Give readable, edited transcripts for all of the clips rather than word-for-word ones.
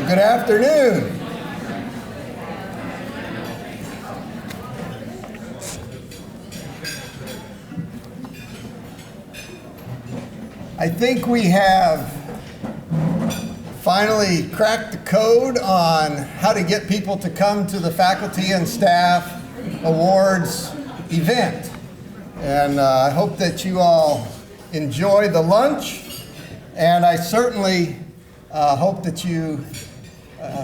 Good afternoon. I think we have finally cracked the code on how to get people to come to the faculty and staff awards event. And I hope that you all enjoy the lunch, and I certainly hope that you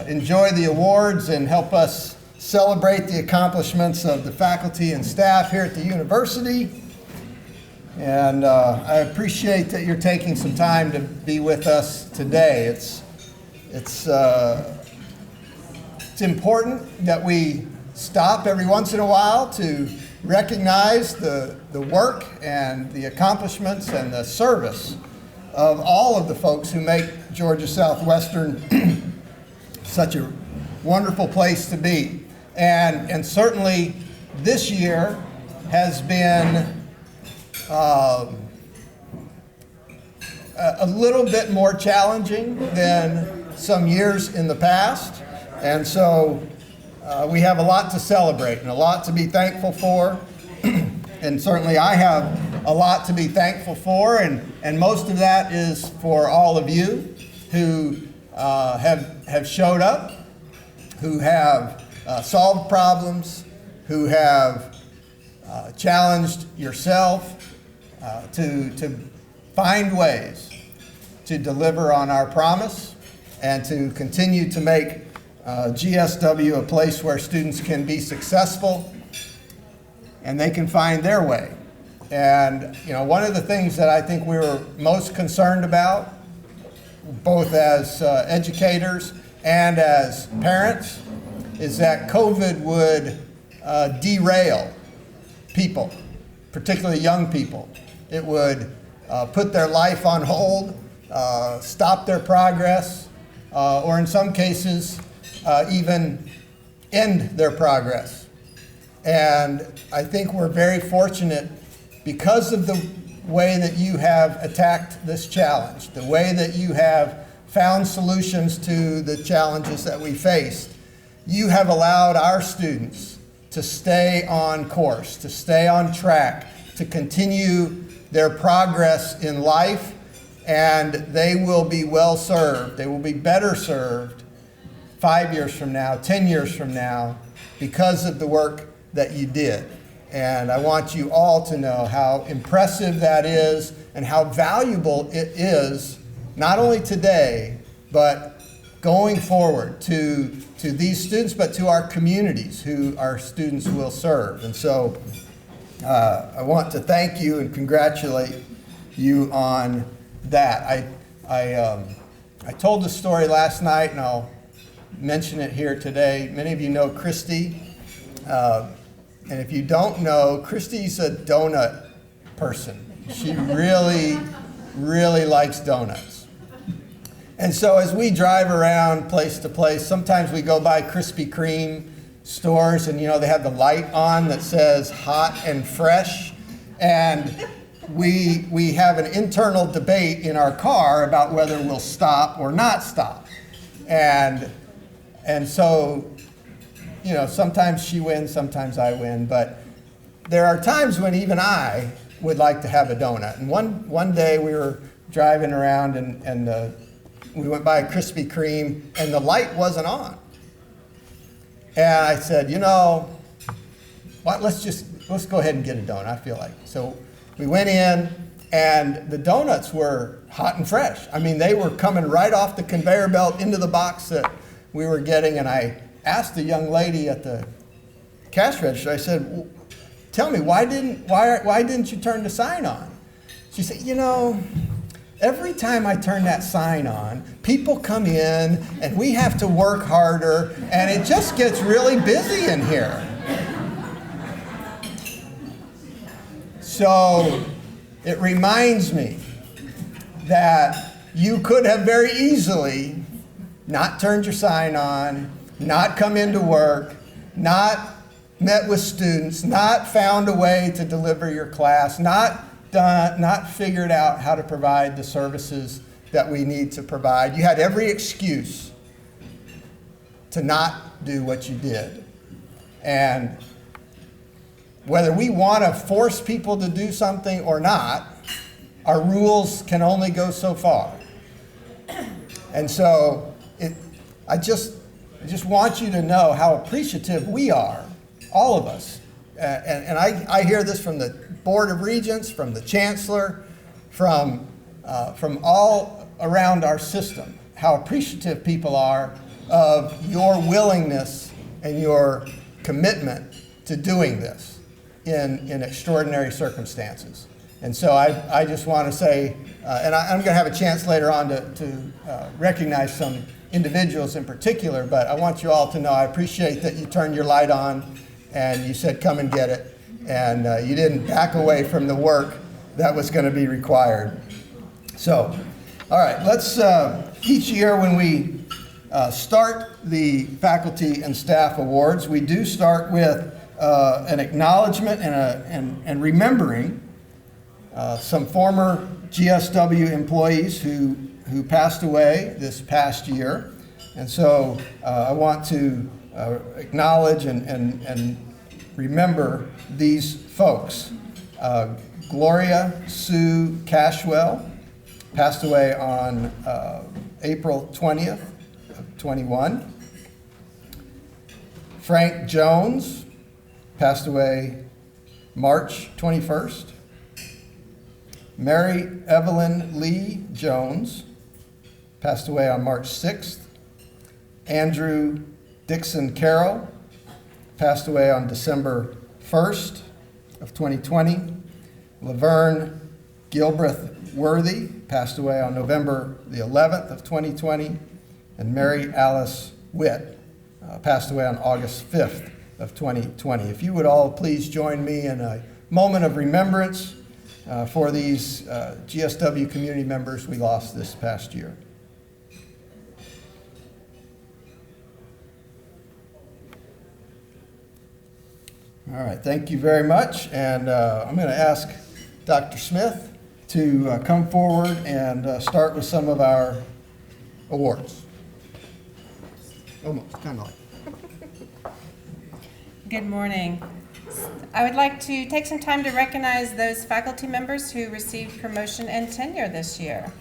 enjoy the awards and help us celebrate the accomplishments of the faculty and staff here at the university. And I appreciate that you're taking some time to be with us today. It's important that we stop every once in a while to recognize the work and the accomplishments and the service of all of the folks who make Georgia Southwestern such a wonderful place to be. And certainly this year has been a little bit more challenging than some years in the past. And so we have a lot to celebrate and a lot to be thankful for. And certainly I have a lot to be thankful for, and most of that is for all of you who have showed up, who have solved problems, who have challenged yourself to find ways to deliver on our promise and to continue to make GSW a place where students can be successful and they can find their way. And one of the things that I think we were most concerned about, both as educators and as parents, is that COVID would derail people, particularly young people. It would put their life on hold, stop their progress, or in some cases, even end their progress. And I think we're very fortunate because of the way that you have attacked this challenge, the way that you have found solutions to the challenges that we faced. You have allowed our students to stay on course, to stay on track, to continue their progress in life, and they will be well served. They will be better served 5 years from now, 10 years from now, because of the work that you did. And I want you all to know how impressive that is and how valuable it is, not only today, but going forward to these students, but to our communities who our students will serve. And so I want to thank you and congratulate you on that. I told the story last night, and I'll mention it here today. Many of you know Christy. And if you don't know, Christy's a donut person. She really, really likes donuts. And so as we drive around place to place, sometimes we go by Krispy Kreme stores, and they have the light on that says hot and fresh. And we have an internal debate in our car about whether we'll stop or not stop. And so sometimes she wins, sometimes I win, but there are times when even I would like to have a donut. And one day we were driving around and we went by Krispy Kreme and the light wasn't on. And I said, what, let's go ahead and get a donut, I feel like. So we went in and the donuts were hot and fresh. I mean, they were coming right off the conveyor belt into the box that we were getting, and I asked the young lady at the cash register, I said, well, tell me, why didn't you turn the sign on? She said, every time I turn that sign on, people come in and we have to work harder and it just gets really busy in here. So it reminds me that you could have very easily not turned your sign on, not come into work, not met with students, not found a way to deliver your class, not figured out how to provide the services that we need to provide. You had every excuse to not do what you did. And whether we want to force people to do something or not, our rules can only go so far. And so I just want you to know how appreciative we are, all of us. And I hear this from the Board of Regents, from the Chancellor, from all around our system, how appreciative people are of your willingness and your commitment to doing this in extraordinary circumstances. And so I just want to say, and I'm going to have a chance later on to recognize some individuals in particular, but I want you all to know I appreciate that you turned your light on and you said, come and get it. And you didn't back away from the work that was going to be required. So, all right, let's, each year when we start the faculty and staff awards, we do start with an acknowledgement and remembering some former GSW employees who passed away this past year. And so I want to acknowledge and remember these folks. Gloria Sue Cashwell passed away on April 20th of 21. Frank Jones passed away March 21st. Mary Evelyn Lee Jones passed away on March 6th. Andrew Dixon Carroll passed away on December 1st of 2020. Laverne Gilbreth Worthy passed away on November the 11th of 2020. And Mary Alice Witt passed away on August 5th of 2020. If you would all please join me in a moment of remembrance for these GSW community members we lost this past year. All right, thank you very much. And I'm going to ask Dr. Smith to come forward and start with some of our awards. Almost, kind of like. Good morning. I would like to take some time to recognize those faculty members who received promotion and tenure this year.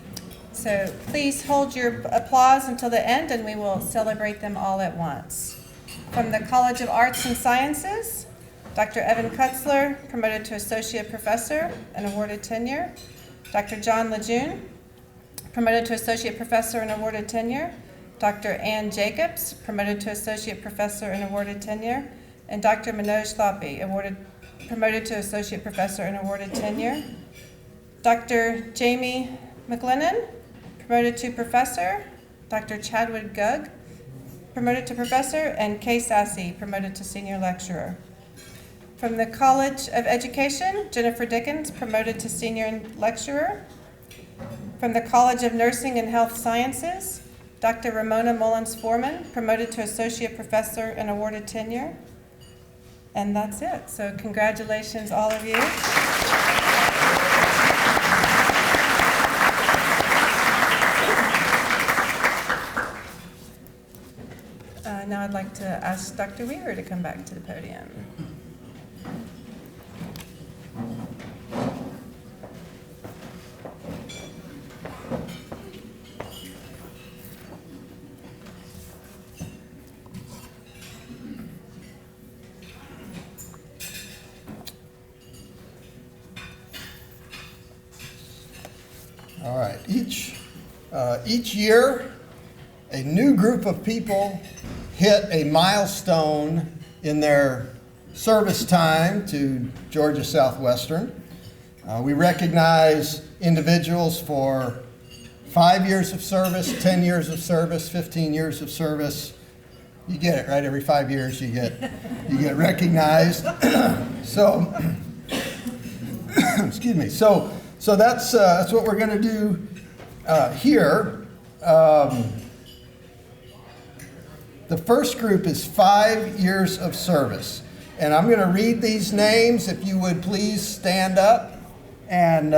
So please hold your applause until the end and we will celebrate them all at once. From the College of Arts and Sciences, Dr. Evan Kutzler, promoted to Associate Professor and awarded tenure. Dr. John Lejeune, promoted to Associate Professor and awarded tenure. Dr. Ann Jacobs, promoted to Associate Professor and awarded tenure. And Dr. Manoj Thapi, promoted to Associate Professor and awarded tenure. Dr. Jamie McLennan, promoted to Professor. Dr. Chadwick Gugg, promoted to Professor. And Kay Sassy, promoted to Senior Lecturer. From the College of Education, Jennifer Dickens, promoted to Senior Lecturer. From the College of Nursing and Health Sciences, Dr. Ramona Mullins Foreman, promoted to Associate Professor and awarded tenure. And that's it. So congratulations, all of you. Now I'd like to ask Dr. Weaver to come back to the podium. All right, each year, a new group of people hit a milestone in their service time to Georgia Southwestern. We recognize individuals for 5 years of service, 10 years of service, 15 years of service. You get it, right? Every 5 years you get recognized. So, excuse me. So that's what we're going to do here. The first group is 5 years of service. And I'm going to read these names. If you would please stand up. And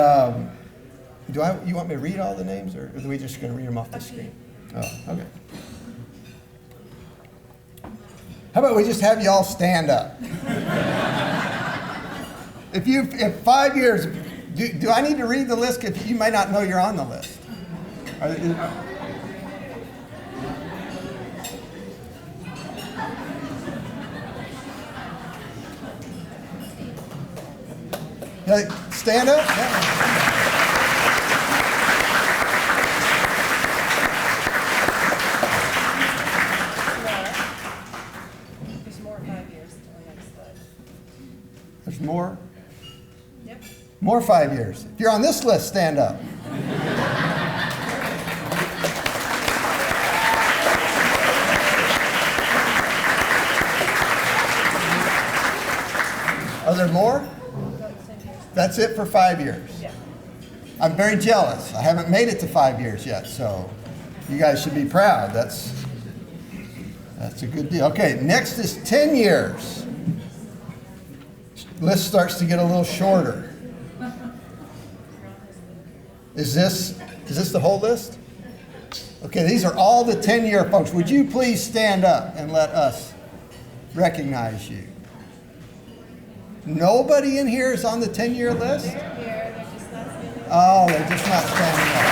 you want me to read all the names, or are we just going to read them off the screen? Oh, okay. How about we just have you all stand up? If 5 years, do I need to read the list? If you may not know you're on the list. Stand up. Yeah. There's more 5 years to the next slide. There's more? Yep. More 5 years. If you're on this list, stand up. Are there more? That's it for 5 years. Yeah. I'm very jealous. I haven't made it to 5 years yet, so you guys should be proud. That's a good deal. Okay, next is 10 years. List starts to get a little shorter. Is this the whole list? Okay, these are all the 10-year folks. Would you please stand up and let us recognize you? Nobody in here is on the 10-year list? They're here, they're just not standing up. Oh, they're just not standing up.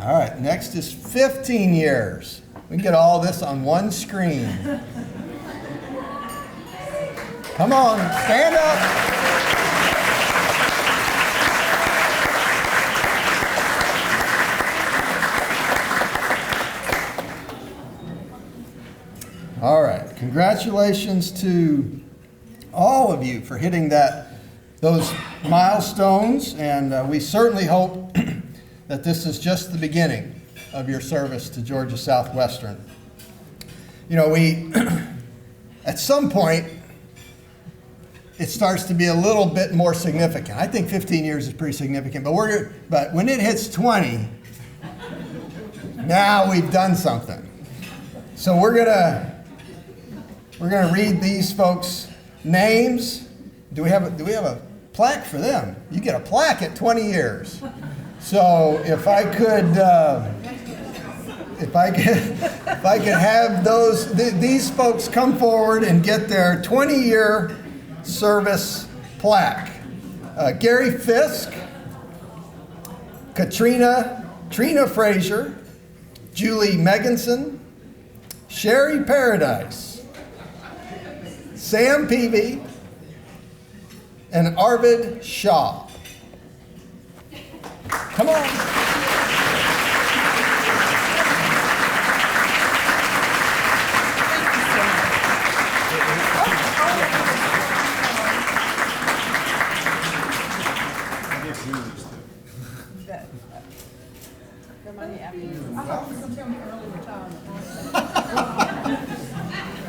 All right, next is 15 years. We can get all this on one screen. Come on, stand up. All right, congratulations to all of you for hitting those milestones, and we certainly hope that this is just the beginning of your service to Georgia Southwestern. You know, at some point, it starts to be a little bit more significant. I think 15 years is pretty significant, but when it hits 20, now we've done something. So we're gonna read these folks' names. Do we have a plaque for them? You get a plaque at 20 years. So if I could have these folks come forward and get their 20-year service plaque. Gary Fisk, Trina Frazier, Julie Meganson, Sherry Paradise, Sam Peavy, and Arvid Shaw. Come on.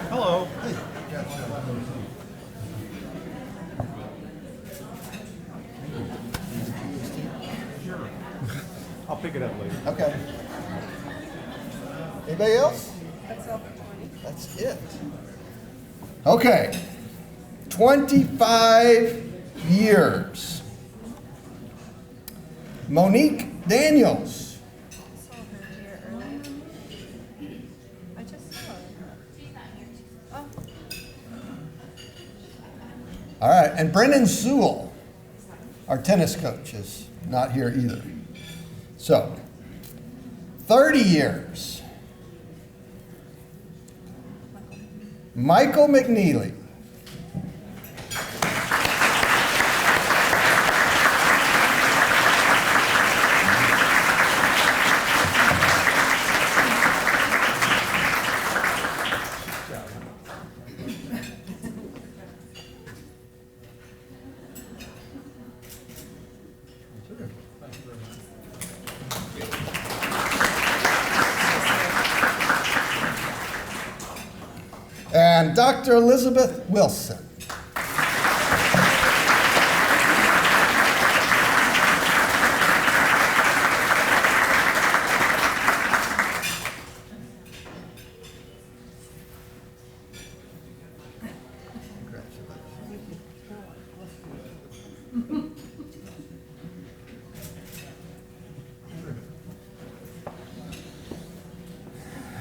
Hello. I'll pick it up later. Okay. Anybody else? That's all for 20. That's it. Okay. 25 years. Monique Daniels. I saw her here earlier. I just saw her. Oh, All right. And Brennan Sewell, our tennis coach, is not here either. So, 30 years. Michael McNeely. And Dr. Elizabeth Wilson.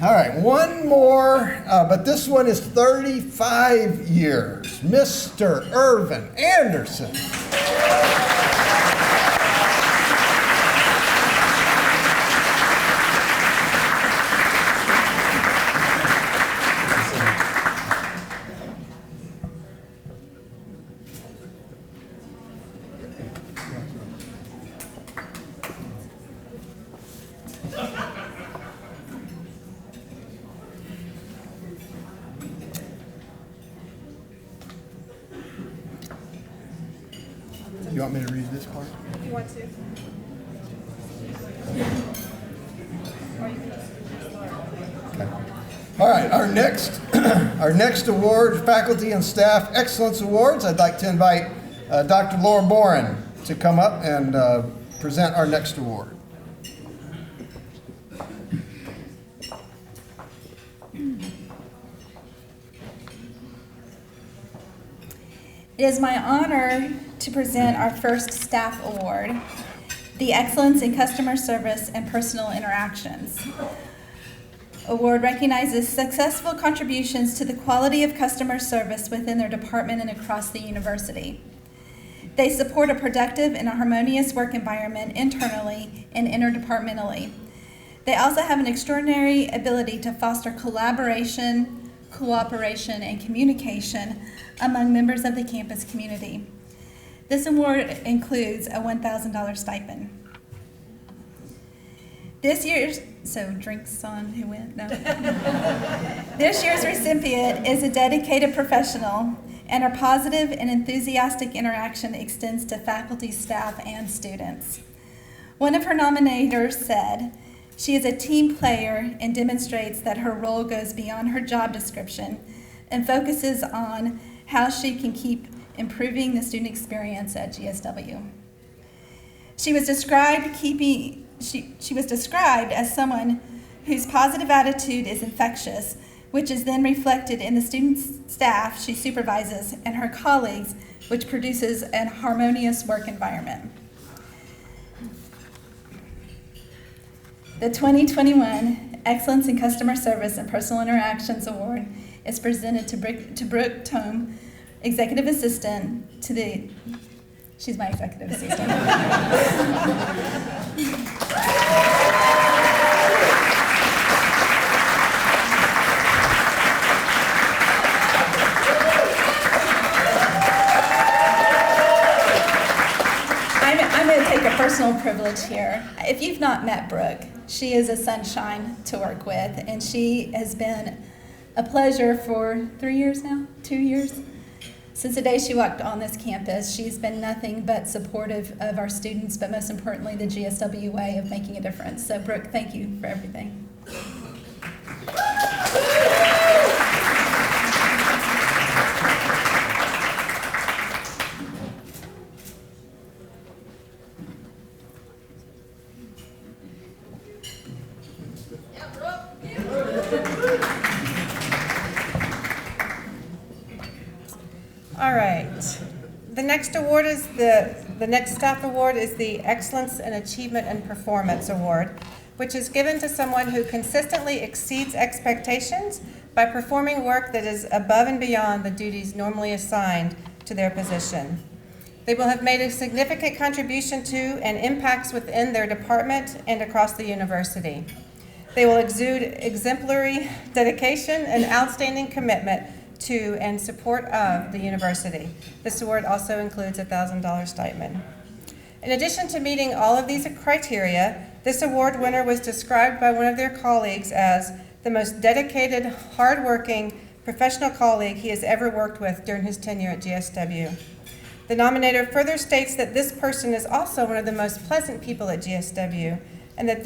All right, one more, but this one is 35 years. Mr. Irvin Anderson. You want me to read this part? You want to? Okay. All right, our next, our next award, Faculty and Staff Excellence Awards. I'd like to invite Dr. Laura Boren to come up and present our next award. It is my honor to present our first staff award, the Excellence in Customer Service and Personal Interactions. Award recognizes successful contributions to the quality of customer service within their department and across the university. They support a productive and a harmonious work environment internally and interdepartmentally. They also have an extraordinary ability to foster collaboration, cooperation, and communication among members of the campus community. This award includes a $1,000 stipend. This year's, so drinks on who went? No. This year's recipient is a dedicated professional, and her positive and enthusiastic interaction extends to faculty, staff, and students. One of her nominators said, "She is a team player and demonstrates that her role goes beyond her job description and focuses on how she can keep improving the student experience at GSW." She was described as someone whose positive attitude is infectious, which is then reflected in the student staff she supervises and her colleagues, which produces a harmonious work environment. The 2021 Excellence in Customer Service and Personal Interactions Award is presented to Brooke Tome, Executive Assistant to the, she's my Executive Assistant. I'm going to take a personal privilege here. If you've not met Brooke, she is a sunshine to work with, and she has been a pleasure for 3 years now, 2 years. Since the day she walked on this campus, she's been nothing but supportive of our students, but most importantly, the GSW way of making a difference. So Brooke, thank you for everything. All right. The next award is the next staff award is the Excellence in Achievement and Performance Award, which is given to someone who consistently exceeds expectations by performing work that is above and beyond the duties normally assigned to their position. They will have made a significant contribution to and impacts within their department and across the university. They will exude exemplary dedication and outstanding commitment to and support of the university. This award also includes a $1,000 stipend. In addition to meeting all of these criteria, this award winner was described by one of their colleagues as the most dedicated, hardworking, professional colleague he has ever worked with during his tenure at GSW. The nominator further states that this person is also one of the most pleasant people at GSW, and that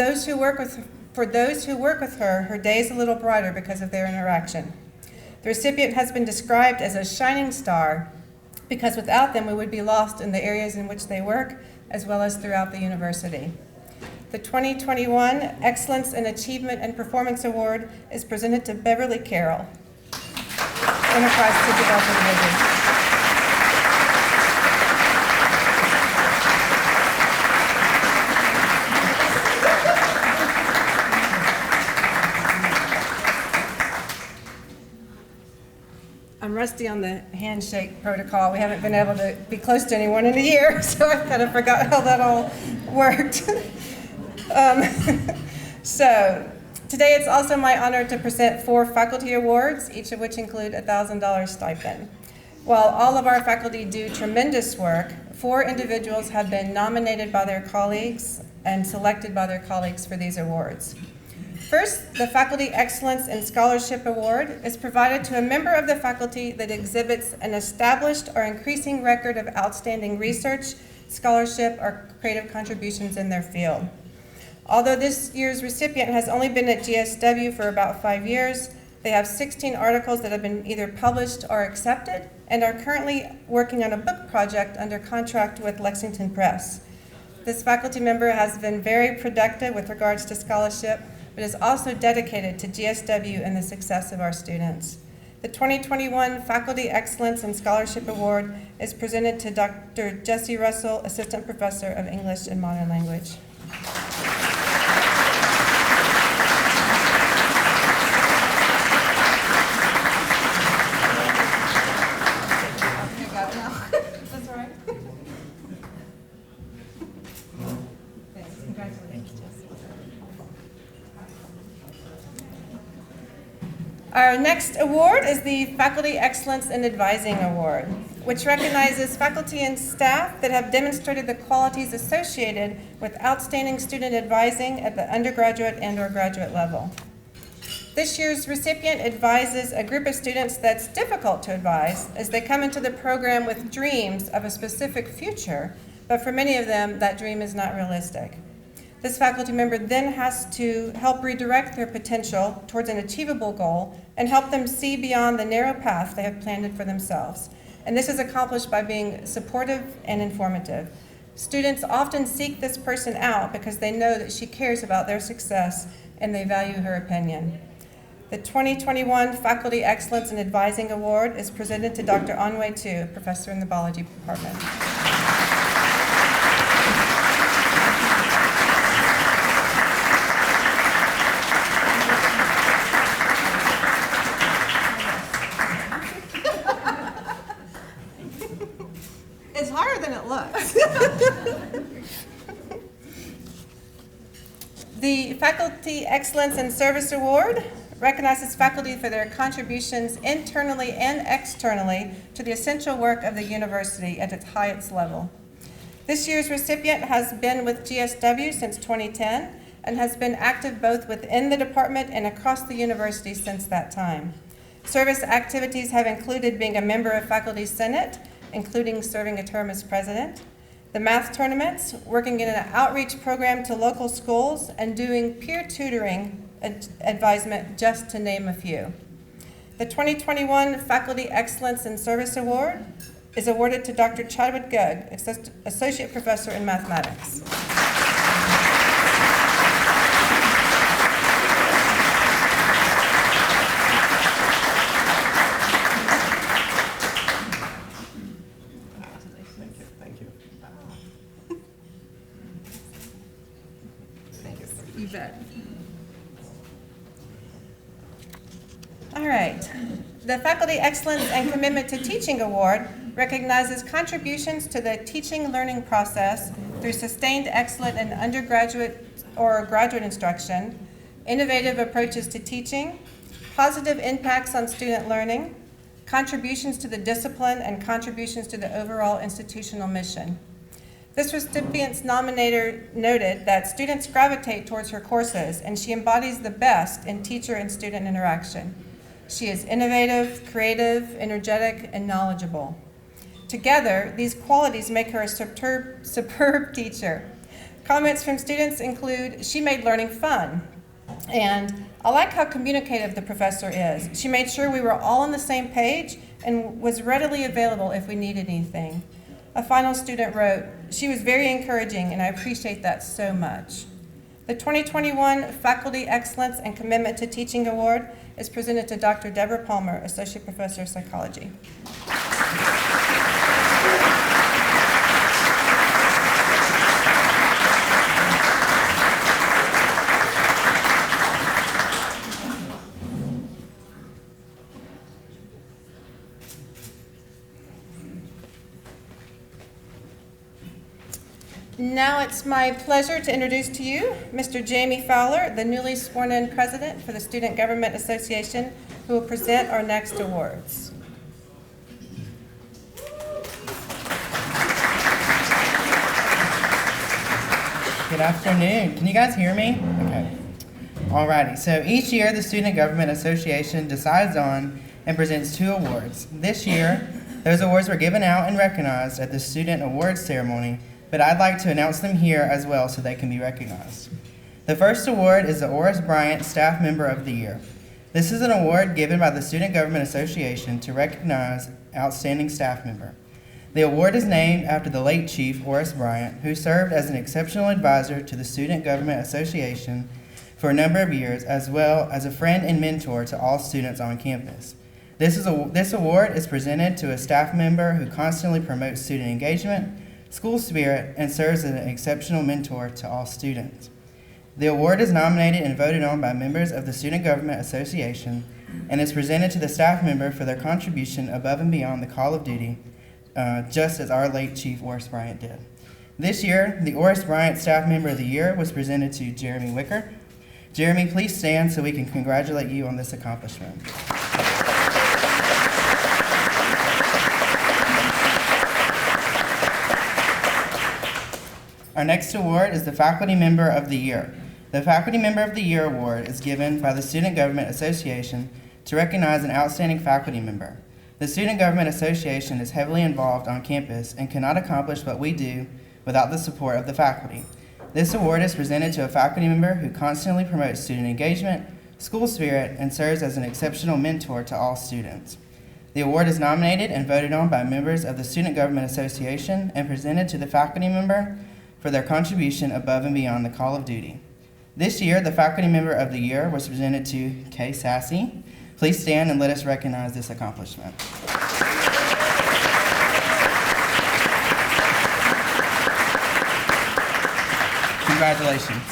for those who work with her, her day is a little brighter because of their interaction. The recipient has been described as a shining star because without them we would be lost in the areas in which they work as well as throughout the university. The 2021 Excellence in Achievement and Performance Award is presented to Beverly Carroll, Enterprise to Development Division. rusty on the handshake protocol. We haven't been able to be close to anyone in a year, so I kind of forgot how that all worked. So today it's also my honor to present 4 faculty awards, each of which include a $1,000 stipend. While all of our faculty do tremendous work, 4 individuals have been nominated by their colleagues and selected by their colleagues for these awards. First, the Faculty Excellence and Scholarship Award is provided to a member of the faculty that exhibits an established or increasing record of outstanding research, scholarship, or creative contributions in their field. Although this year's recipient has only been at GSW for about 5 years, they have 16 articles that have been either published or accepted and are currently working on a book project under contract with Lexington Press. This faculty member has been very productive with regards to scholarship, but is also dedicated to GSW and the success of our students. The 2021 Faculty Excellence and Scholarship Award is presented to Dr. Jesse Russell, Assistant Professor of English and Modern Language. Our next award is the Faculty Excellence in Advising Award, which recognizes faculty and staff that have demonstrated the qualities associated with outstanding student advising at the undergraduate and/or graduate level. This year's recipient advises a group of students that's difficult to advise as they come into the program with dreams of a specific future, but for many of them, that dream is not realistic. This faculty member then has to help redirect their potential towards an achievable goal and help them see beyond the narrow path they have planned for themselves. And this is accomplished by being supportive and informative. Students often seek this person out because they know that she cares about their success and they value her opinion. The 2021 Faculty Excellence in Advising Award is presented to Dr. Anwei Tu, professor in the biology department. It's harder than it looks. The Faculty Excellence and Service Award recognizes faculty for their contributions internally and externally to the essential work of the university at its highest level. This year's recipient has been with GSW since 2010 and has been active both within the department and across the university since that time. Service activities have included being a member of Faculty Senate, including serving a term as president, the math tournaments, working in an outreach program to local schools, and doing peer tutoring advisement, just to name a few. The 2021 Faculty Excellence in Service Award is awarded to Dr. Chadwick Gugg, Associate Professor in Mathematics. You bet. All right. The Faculty Excellence and Commitment to Teaching Award recognizes contributions to the teaching learning process through sustained excellence in undergraduate or graduate instruction, innovative approaches to teaching, positive impacts on student learning, contributions to the discipline, and contributions to the overall institutional mission. This recipient's nominator noted that students gravitate towards her courses, and she embodies the best in teacher and student interaction. She is innovative, creative, energetic, and knowledgeable. Together, these qualities make her a superb teacher. Comments from students include, "She made learning fun," and "I like how communicative the professor is. She made sure we were all on the same page and was readily available if we needed anything." A final student wrote, "She was very encouraging, and I appreciate that so much." The 2021 Faculty Excellence and Commitment to Teaching Award is presented to Dr. Debra Palmer, Associate Professor of Psychology. Now it's my pleasure to introduce to you Mr. Jamie Fowler, the newly sworn-in president for the Student Government Association, who will present our next awards. Good afternoon. Can you guys hear me? Okay. Alrighty. So each year, the Student Government Association decides on and presents 2 awards. This year, those awards were given out and recognized at the Student Awards Ceremony, but I'd like to announce them here as well so they can be recognized. The first award is the Oris Bryant Staff Member of the Year. This is an award given by the Student Government Association to recognize outstanding staff member. The award is named after the late Chief Oris Bryant, who served as an exceptional advisor to the Student Government Association for a number of years, as well as a friend and mentor to all students on campus. This award is presented to a staff member who constantly promotes student engagement, school spirit, and serves as an exceptional mentor to all students. The award is nominated and voted on by members of the Student Government Association and is presented to the staff member for their contribution above and beyond the call of duty, just as our late Chief Oris Bryant did. This year, the Oris Bryant Staff Member of the Year was presented to Jeremy Wicker. Jeremy, please stand so we can congratulate you on this accomplishment. Our next award is the Faculty Member of the Year. The Faculty Member of the Year award is given by the Student Government Association to recognize an outstanding faculty member. The Student Government Association is heavily involved on campus and cannot accomplish what we do without the support of the faculty. This award is presented to a faculty member who constantly promotes student engagement, school spirit, and serves as an exceptional mentor to all students. The award is nominated and voted on by members of the Student Government Association and presented to the faculty member for their contribution above and beyond the call of duty. This year, the Faculty Member of the Year was presented to Kay Sassy. Please stand and let us recognize this accomplishment. Congratulations.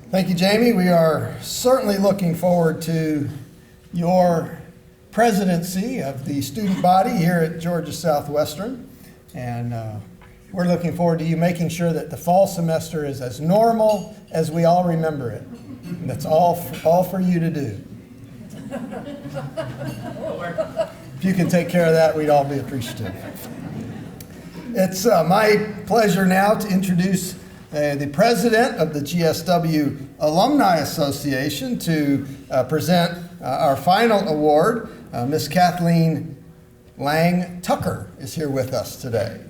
Thank you, Jamie. We are certainly looking forward to your presidency of the student body here at Georgia Southwestern. And we're looking forward to you making sure that the fall semester is as normal as we all remember it. And that's all for you to do. If you can take care of that, we'd all be appreciative. It's my pleasure now to introduce the president of the GSW Alumni Association to present our final award. Miss Kathleen Lang Tucker is here with us today.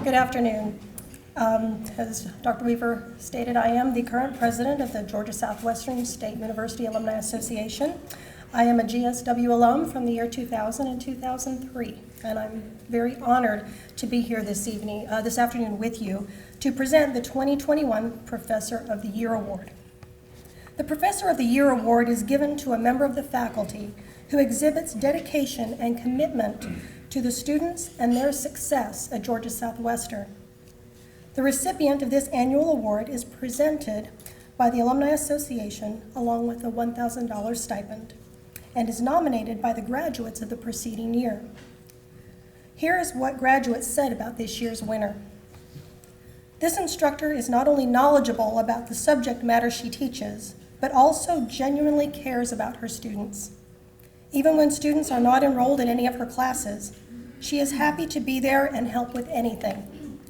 Good afternoon. As Dr. Weaver stated, I am the current president of the Georgia Southwestern State University Alumni Association. I am a GSW alum from the year 2000 and 2003, and I'm very honored to be here this afternoon with you to present the 2021 Professor of the Year Award. The Professor of the Year Award is given to a member of the faculty who exhibits dedication and commitment to the students and their success at Georgia Southwestern. The recipient of this annual award is presented by the Alumni Association along with a $1,000 stipend and is nominated by the graduates of the preceding year. Here is what graduates said about this year's winner. This instructor is not only knowledgeable about the subject matter she teaches, but also genuinely cares about her students. Even when students are not enrolled in any of her classes, she is happy to be there and help with anything.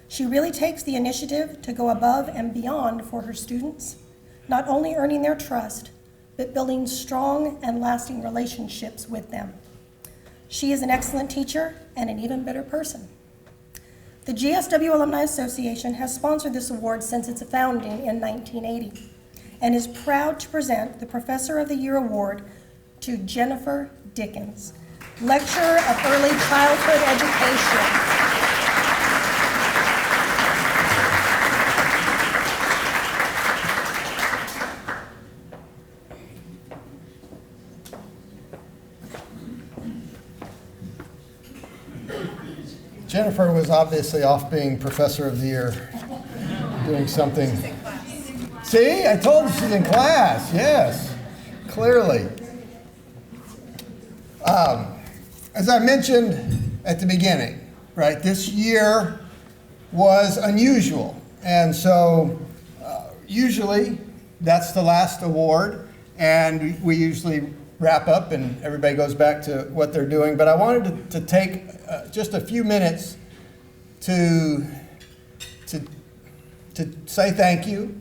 She really takes the initiative to go above and beyond for her students, not only earning their trust, but building strong and lasting relationships with them. She is an excellent teacher and an even better person. The GSW Alumni Association has sponsored this award since its founding in 1980 and is proud to present the Professor of the Year Award to Jennifer Dickens, Lecturer of Early Childhood Education. Jennifer was obviously off being Professor of the Year, doing something. See, I told you she's in class. Yes, clearly. As I mentioned at the beginning, right, this year was unusual. And so usually that's the last award, and we usually wrap up and everybody goes back to what they're doing. But I wanted to take just a few minutes to say thank you.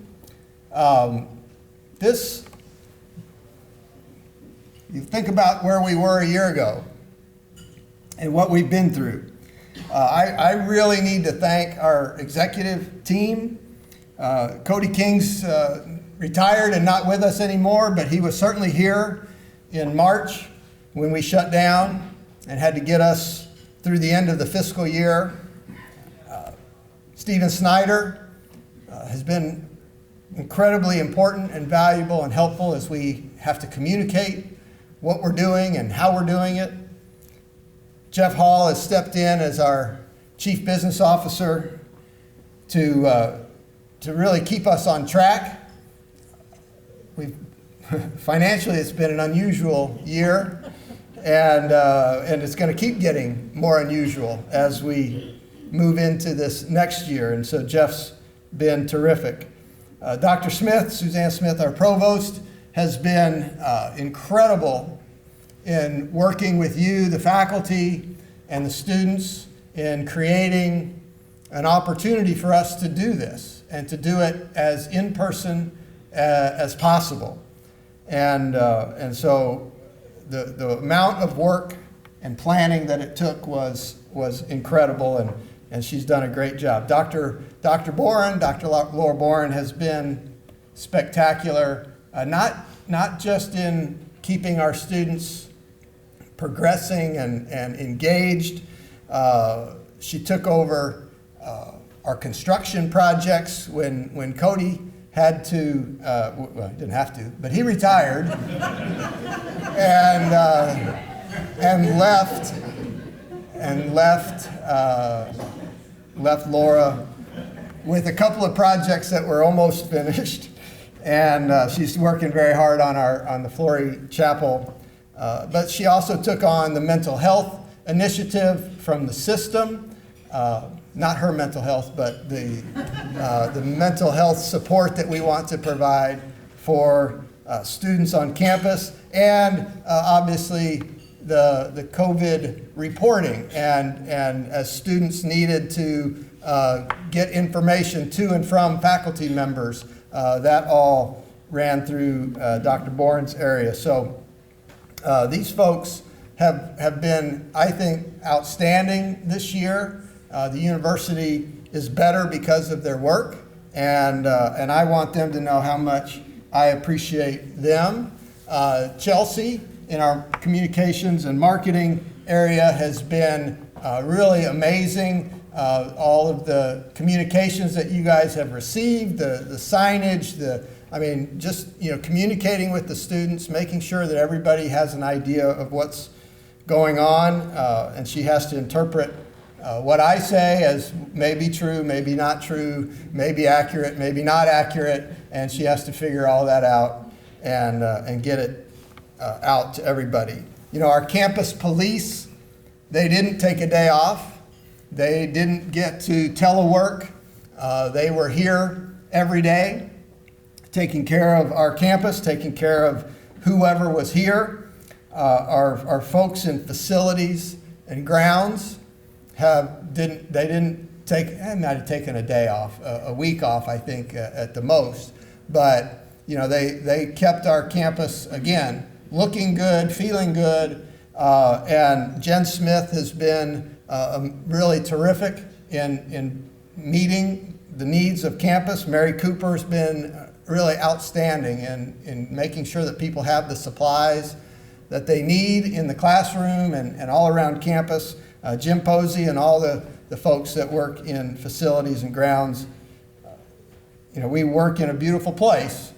You think about where we were a year ago and what we've been through. I really need to thank our executive team. Cody King's retired and not with us anymore, but he was certainly here in March when we shut down and had to get us through the end of the fiscal year. Stephen Snyder has been incredibly important and valuable and helpful as we have to communicate what we're doing and how we're doing it. Jeff Hall has stepped in as our Chief Business Officer to really keep us on track. Financially, it's been an unusual year, and it's going to keep getting more unusual as we move into this next year. And so Jeff's been terrific. Dr. Smith, Suzanne Smith, our provost, has been incredible in working with you, the faculty, and the students in creating an opportunity for us to do this and to do it as in person as possible. And so the amount of work and planning that it took was incredible, and she's done a great job. Dr. Boren, Dr. Laura Boren has been spectacular, not just in keeping our students progressing and engaged. She took over our construction projects when Cody had to, well, he didn't have to, but he retired and left Laura with a couple of projects that were almost finished. And she's working very hard on the Flory Chapel. But she also took on the mental health initiative from the system. Not her mental health, but the mental health support that we want to provide for students on campus, and obviously the COVID reporting. And as students needed to get information to and from faculty members, that all ran through Dr. Boren's area. So these folks have been, I think, outstanding this year. The university is better because of their work, and I want them to know how much I appreciate them. Chelsea, in our communications and marketing area, has been really amazing. All of the communications that you guys have received, the signage, just communicating with the students, making sure that everybody has an idea of what's going on, and she has to interpret what I say as maybe true, maybe not true, maybe accurate, maybe not accurate, and she has to figure all that out and get it out to everybody. Our campus police, they didn't take a day off. They didn't get to telework. They were here every day, taking care of our campus, taking care of whoever was here. Our folks in facilities and grounds didn't take, might have taken a day off, a week off, I think, at the most. But they kept our campus, again, looking good, feeling good. And Jen Smith has been really terrific in meeting the needs of campus. Mary Cooper has been really outstanding in making sure that people have the supplies that they need in the classroom and all around campus. Jim Posey and all the folks that work in facilities and grounds. We work in a beautiful place,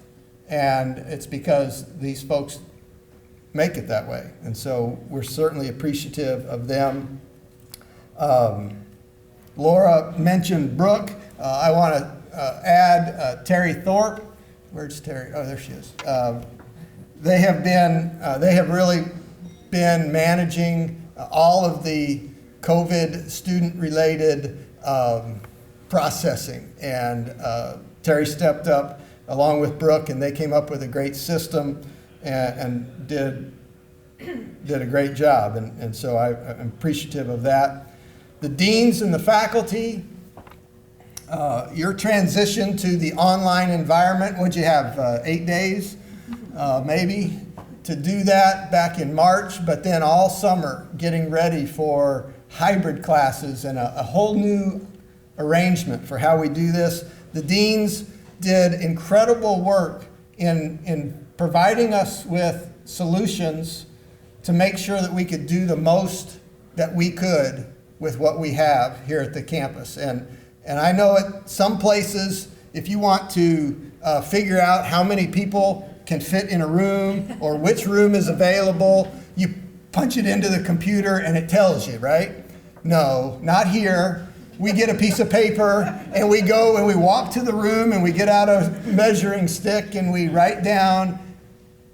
and it's because these folks make it that way. And so we're certainly appreciative of them. Laura mentioned Brooke. I want to add Terry Thorpe. Where's Terry? Oh, there she is. They have really been managing all of the COVID student-related processing, and Terry stepped up along with Brooke, and they came up with a great system and did a great job, and so I'm appreciative of that. The deans and the faculty, your transition to the online environment, what'd you have, 8 days, maybe, to do that back in March, but then all summer getting ready for hybrid classes and a whole new arrangement for how we do this. The deans did incredible work in providing us with solutions to make sure that we could do the most that we could with what we have here at the campus. And I know at some places, if you want to figure out how many people can fit in a room or which room is available, you punch it into the computer and it tells you, right? No, not here. We get a piece of paper and we go and we walk to the room and we get out a measuring stick and we write down.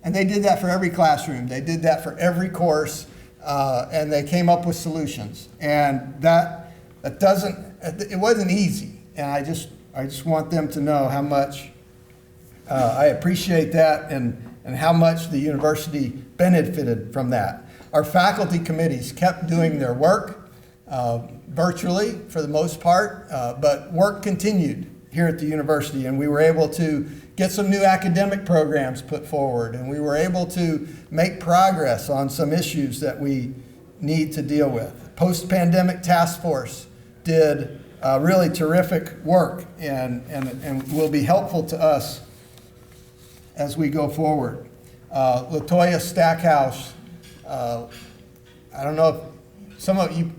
And they did that for every classroom. They did that for every course, and they came up with solutions. And it wasn't easy. And I just want them to know how much I appreciate that and how much the university benefited from that. Our faculty committees kept doing their work virtually for the most part, but work continued here at the university, and we were able to get some new academic programs put forward, and we were able to make progress on some issues that we need to deal with. Post-pandemic task force did really terrific work and will be helpful to us as we go forward. Latoya Stackhouse, I don't know if some of you,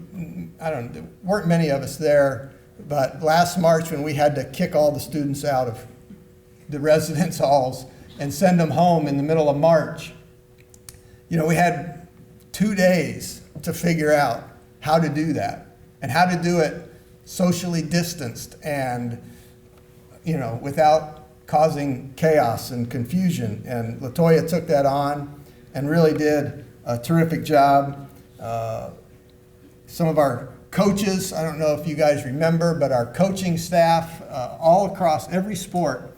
there weren't many of us there, but last March when we had to kick all the students out of the residence halls and send them home in the middle of March, we had 2 days to figure out how to do that and how to do it socially distanced and, without causing chaos and confusion. And Latoya took that on and really did a terrific job. Some of our coaches, I don't know if you guys remember, but our coaching staff all across every sport,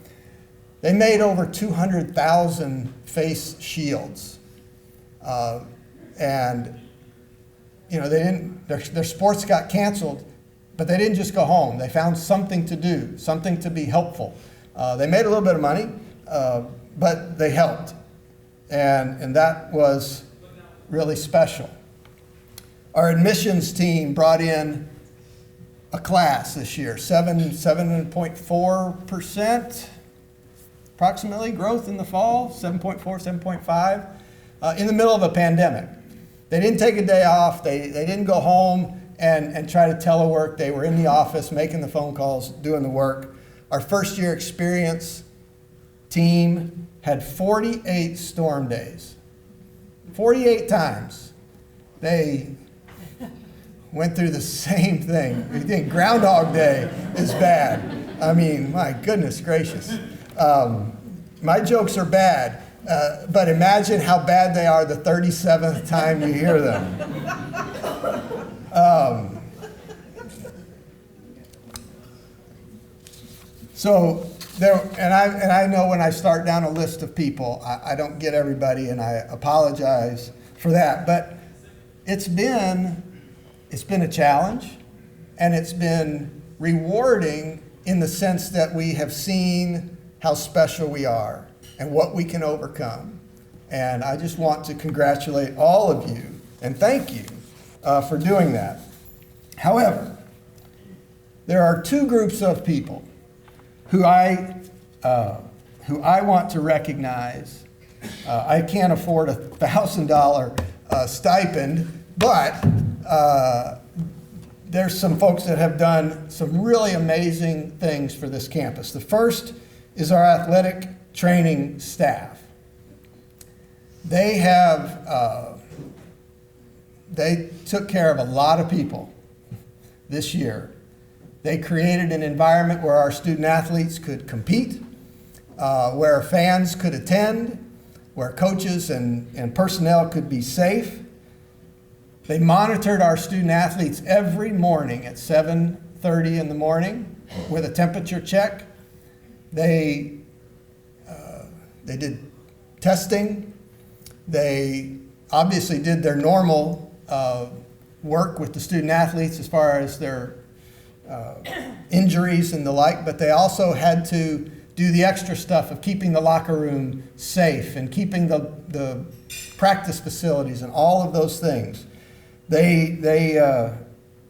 they made over 200,000 face shields. And, their sports got canceled, but they didn't just go home. They found something to do, something to be helpful. They made a little bit of money, but they helped. And that was really special. Our admissions team brought in a class this year, 7.4% approximately growth in the fall, 7.4, 7.5, in the middle of a pandemic. They didn't take a day off. They didn't go home and try to telework. They were in the office making the phone calls, doing the work. Our first year experience team had 48 storm days. 48 times. They went through the same thing. You think Groundhog Day is bad. I mean, my goodness gracious. My jokes are bad, but imagine how bad they are the 37th time you hear them. So there, and I know when I start down a list of people, I don't get everybody, and I apologize for that. But it's been a challenge, and it's been rewarding in the sense that we have seen how special we are and what we can overcome. And I just want to congratulate all of you and thank you for doing that. However, there are two groups of people who I want to recognize. I can't afford a $1,000 stipend, but there's some folks that have done some really amazing things for this campus. The first is our athletic training staff. They took care of a lot of people this year. They created an environment where our student athletes could compete, where fans could attend, where coaches and personnel could be safe. They monitored our student athletes every morning at 7:30 in the morning with a temperature check. They did testing. They obviously did their normal work with the student athletes as far as their injuries and the like, but they also had to do the extra stuff of keeping the locker room safe and keeping the practice facilities and all of those things. They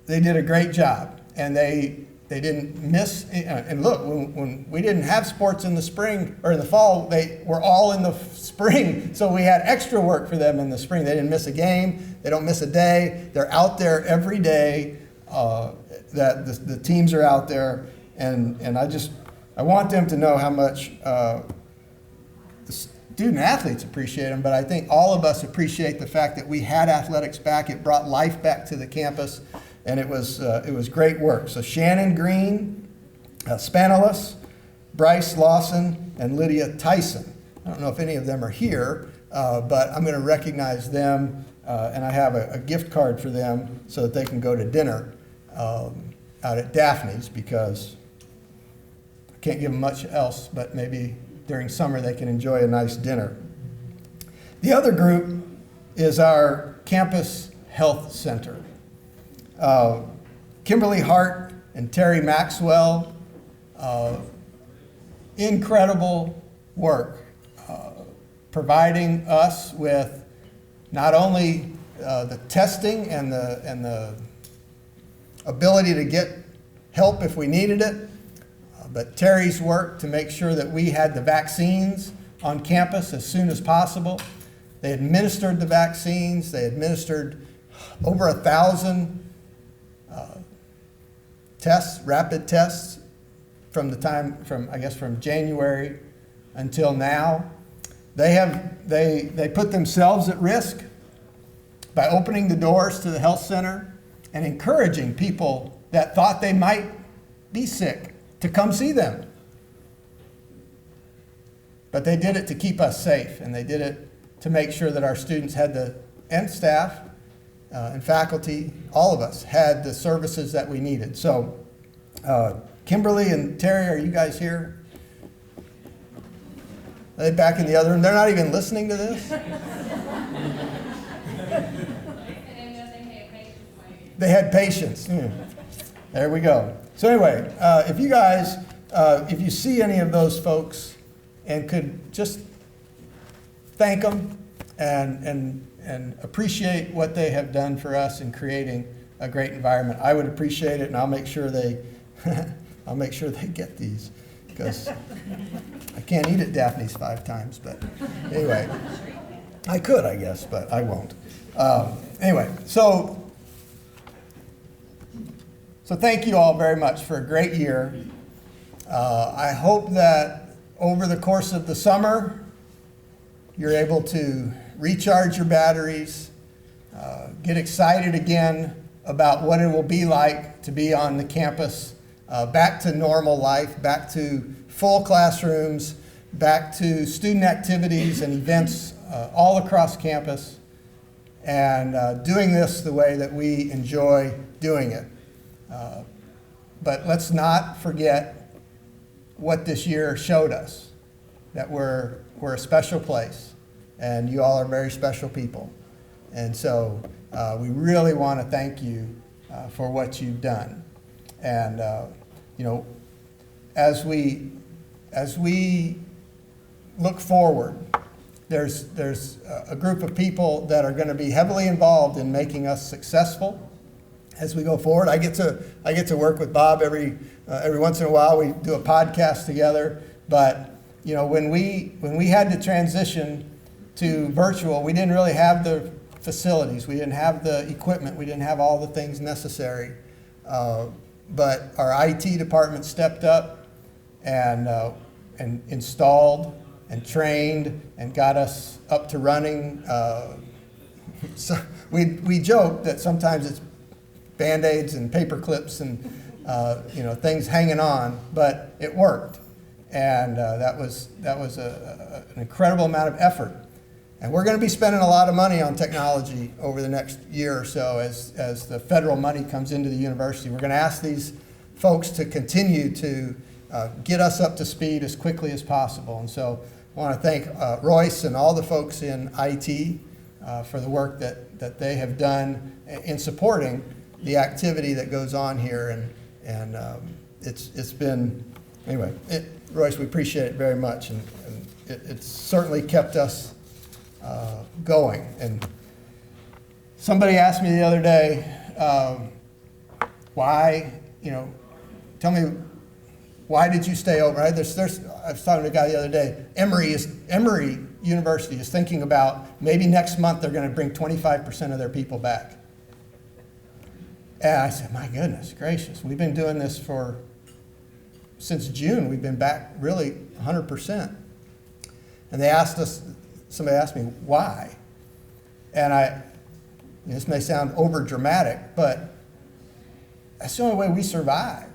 did a great job, and they didn't miss. And look, when we didn't have sports in the spring or in the fall, they were all in the spring, so we had extra work for them in the spring. They didn't miss a game. They don't miss a day. They're out there every day. That the teams are out there, and I want them to know how much the student athletes appreciate them, but I think all of us appreciate the fact that we had athletics back. It brought life back to the campus, and it was great work. So Shannon Green, Spanilus, Bryce Lawson, and Lydia Tyson. I don't know if any of them are here, but I'm going to recognize them, and I have a gift card for them so that they can go to dinner out at Daphne's, because I can't give them much else, but maybe during summer they can enjoy a nice dinner. The other group is our campus health center. Kimberly Hart and Terry Maxwell, incredible work, providing us with not only the testing and the ability to get help if we needed it, but Terry's work to make sure that we had the vaccines on campus as soon as possible. They administered the vaccines. They administered over 1,000 tests, rapid tests, from January until now. They put themselves at risk by opening the doors to the health center and encouraging people that thought they might be sick to come see them. But they did it to keep us safe, and they did it to make sure that our students had and staff and faculty, all of us, had the services that we needed. So Kimberly and Terry, are you guys here? Are they back in the other room? They're not even listening to this? They had patience. There we go. So anyway, if you guys, if you see any of those folks and could just thank them and appreciate what they have done for us in creating a great environment, I would appreciate it, and I'll make sure they get these, because I can't eat at Daphne's 5 times. But anyway, I could, I guess, but I won't. Anyway, so thank you all very much for a great year. I hope that over the course of the summer, you're able to recharge your batteries, get excited again about what it will be like to be on the campus, back to normal life, back to full classrooms, back to student activities and events all across campus, and doing this the way that we enjoy doing it. But let's not forget what this year showed us, that we're a special place, and you all are very special people. And so we really want to thank you for what you've done. And as we look forward, there's a group of people that are going to be heavily involved in making us successful as we go forward. I get to work with Bob every once in a while. We do a podcast together. But when we had to transition to virtual, we didn't really have the facilities. We didn't have the equipment. We didn't have all the things necessary. But our IT department stepped up and installed and trained and got us up to running. So we joke that sometimes it's Band-Aids and paper clips and things hanging on, but it worked. And that was an incredible amount of effort. And we're going to be spending a lot of money on technology over the next year or so as the federal money comes into the university. We're going to ask these folks to continue to get us up to speed as quickly as possible. And so I want to thank Royce and all the folks in IT for the work that they have done in supporting the activity that goes on here. And it's been, anyway, Royce, we appreciate it very much. And it's certainly kept us going. And somebody asked me the other day, why, tell me, why did you stay over? Right? I was talking to a guy the other day. Emory University is thinking about maybe next month they're going to bring 25% of their people back. And I said, my goodness gracious, we've been doing this since June. We've been back really 100%. And somebody asked me why. And this may sound over dramatic, but that's the only way we survive.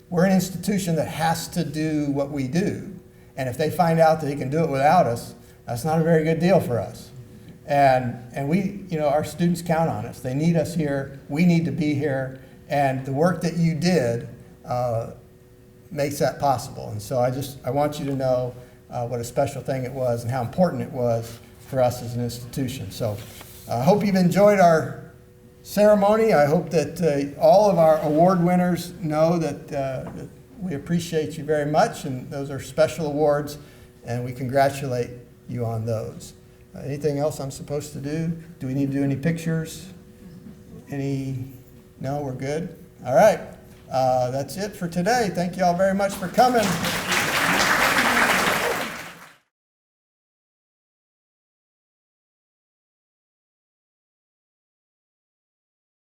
We're an institution that has to do what we do. And if they find out that they can do it without us, that's not a very good deal for us. And we, our students count on us. They need us here. We need to be here. And the work that you did makes that possible. And so I want you to know what a special thing it was and how important it was for us as an institution. So I hope you've enjoyed our ceremony. I hope that all of our award winners know that we appreciate you very much, and those are special awards, and we congratulate you on those. Anything else I'm supposed to do? Do we need to do any pictures? No, we're good? All right. That's it for today. Thank you all very much for coming.